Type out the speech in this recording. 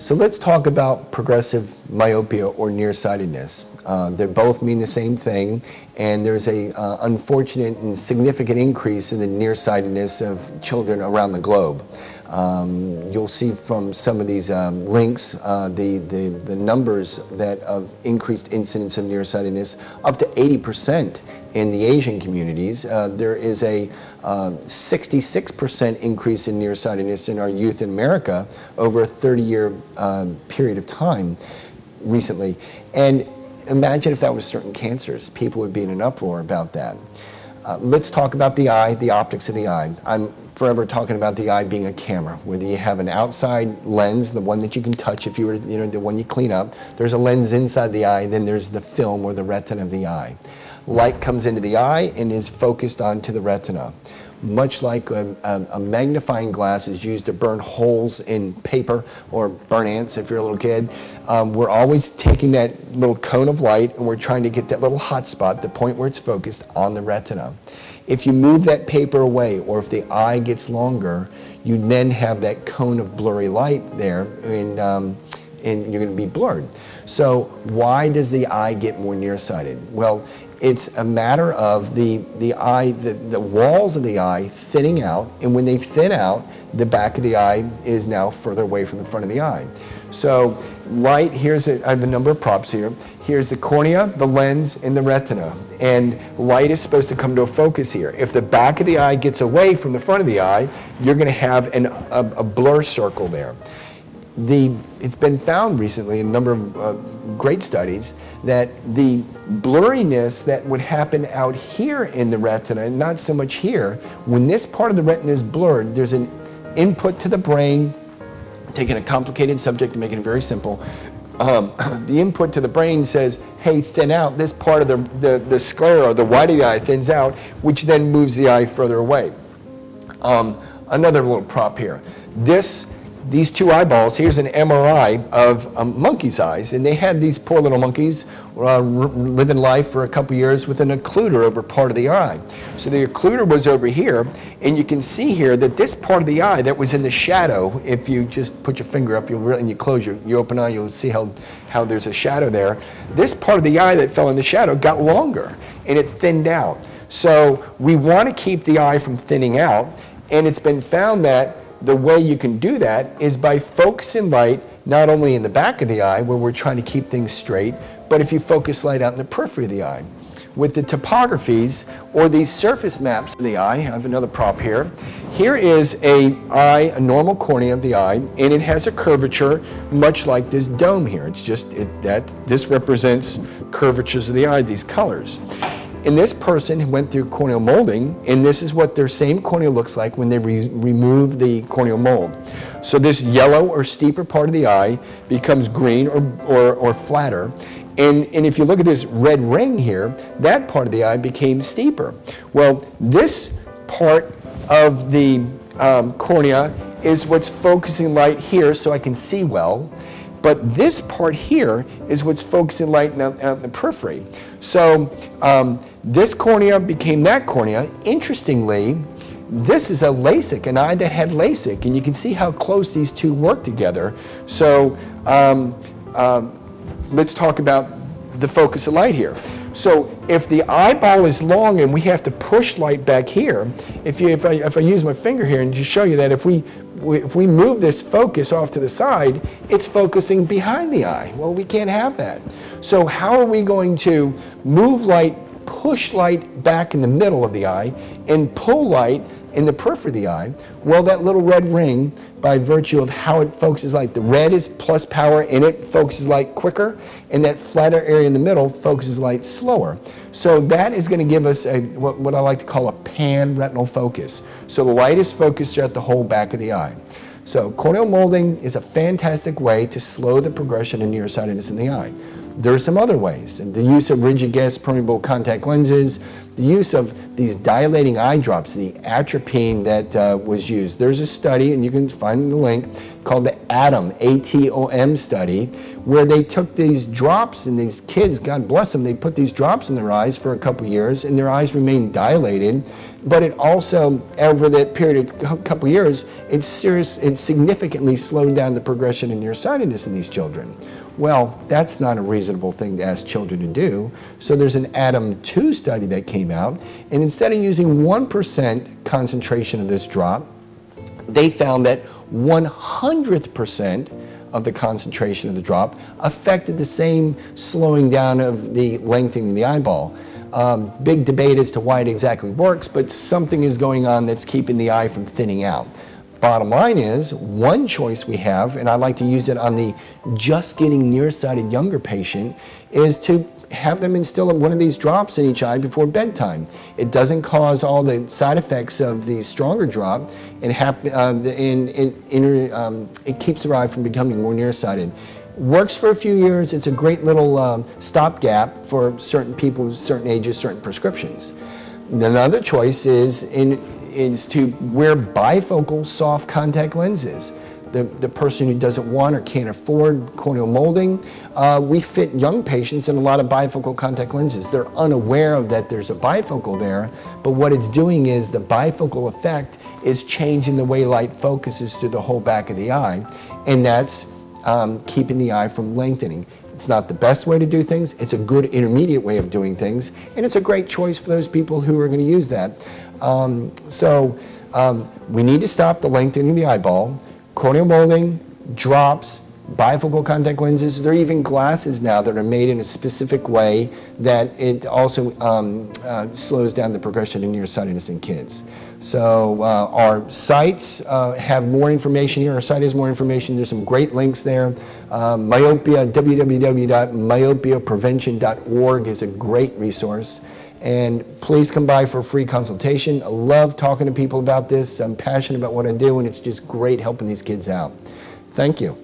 So let's talk about progressive myopia or nearsightedness. They both mean the same thing, and there's a unfortunate and significant increase in the nearsightedness of children around the globe. You'll see from some of these links the numbers that of increased incidence of nearsightedness up to 80% in the Asian communities. There is a 66% increase in nearsightedness in our youth in America over a 30-year period of time recently. And imagine if that was certain cancers. People would be in an uproar about that. Let's talk about the eye, the optics of the eye. I'm forever talking about the eye being a camera, whether you have an outside lens, the one that you can touch if you were, the one you clean up. There's a lens inside the eye, then there's the film or the retina of the eye. Light comes into the eye and is focused onto the retina. Much like a magnifying glass is used to burn holes in paper or burn ants if you're a little kid, we're always taking that little cone of light and we're trying to get that little hot spot, the point where it's focused on the retina. If you move that paper away or if the eye gets longer, you then have that cone of blurry light there and you're going to be blurred. So why does the eye get more nearsighted? Well, it's a matter of the eye, the walls of the eye thinning out, and when they thin out, the back of the eye is now further away from the front of the eye. So light, I have a number of props here. Here's the cornea, the lens, and the retina. And light is supposed to come to a focus here. If the back of the eye gets away from the front of the eye, you're going to have a blur circle there. It's been found recently in a number of great studies that the blurriness that would happen out here in the retina, and not so much here, when this part of the retina is blurred, there's an input to the brain, taking a complicated subject and making it very simple. The input to the brain says, hey, thin out this part of the sclera, or the white of the eye thins out, which then moves the eye further away. Another little prop here. These two eyeballs, here's an MRI of a monkey's eyes, and they had these poor little monkeys living life for a couple years with an occluder over part of the eye. So the occluder was over here, and you can see here that this part of the eye that was in the shadow, if you just put your finger up and you close your open eye, you'll see how there's a shadow there. This part of the eye that fell in the shadow got longer, and it thinned out. So we want to keep the eye from thinning out, and it's been found that the way you can do that is by focusing light not only in the back of the eye where we're trying to keep things straight, but if you focus light out in the periphery of the eye. With the topographies or these surface maps of the eye, I have another prop here. Here is a normal cornea of the eye, and it has a curvature much like this dome here. It's just this represents curvatures of the eye, these colors. And this person went through corneal molding, and this is what their same cornea looks like when they remove the corneal mold. So this yellow or steeper part of the eye becomes green or flatter. And if you look at this red ring here, that part of the eye became steeper. Well, this part of the cornea is what's focusing light here so I can see well. But this part here is what's focusing light out in the periphery. So this cornea became that cornea. Interestingly, this is a LASIK, an eye that had LASIK, and you can see how close these two work together. So let's talk about the focus of light here. So if the eyeball is long and we have to push light back here, if I use my finger here and just show you that if we move this focus off to the side, it's focusing behind the eye. Well, we can't have that. So how are we going to move light, push light back in the middle of the eye, and pull light in the periphery of the eye? Well, that little red ring, by virtue of how it focuses light, the red is plus power and it focuses light quicker, and that flatter area in the middle focuses light slower. So that is going to give us what I like to call a pan-retinal focus. So the light is focused throughout the whole back of the eye. So corneal molding is a fantastic way to slow the progression of nearsightedness in the eye. There are some other ways. The use of rigid gas permeable contact lenses, the use of these dilating eye drops, the atropine that was used. There's a study, and you can find the link, called the ATOM, A-T-O-M study, where they took these drops, and these kids, God bless them, they put these drops in their eyes for a couple years, and their eyes remained dilated. But it also, over that period of a couple years, it significantly slowed down the progression in nearsightedness in these children. Well, that's not a reasonable thing to ask children to do. So there's an ATOM 2 study that came out, and instead of using 1% concentration of this drop, they found that 100% of the concentration of the drop affected the same slowing down of the lengthening of the eyeball. Big debate as to why it exactly works, but something is going on that's keeping the eye from thinning out. Bottom line is, one choice we have, and I like to use it on the just getting nearsighted younger patient, is to have them instill one of these drops in each eye before bedtime. It doesn't cause all the side effects of the stronger drop, and it keeps the eye from becoming more nearsighted. Works for a few years. It's a great little stopgap for certain people, certain ages, certain prescriptions. Another choice is to wear bifocal soft contact lenses. The person who doesn't want or can't afford corneal molding, we fit young patients in a lot of bifocal contact lenses. They're unaware of that there's a bifocal there, but what it's doing is the bifocal effect is changing the way light focuses through the whole back of the eye, and that's keeping the eye from lengthening. It's not the best way to do things. It's a good intermediate way of doing things, and it's a great choice for those people who are going to use that. We need to stop the lengthening of the eyeball. Corneal molding, drops, bifocal contact lenses. There are even glasses now that are made in a specific way that it also slows down the progression of nearsightedness in kids. So our sites have more information here. Our site has more information. There's some great links there. Myopia, www.myopiaprevention.org is a great resource. And please come by for a free consultation. I love talking to people about this. I'm passionate about what I do, and it's just great helping these kids out. Thank you.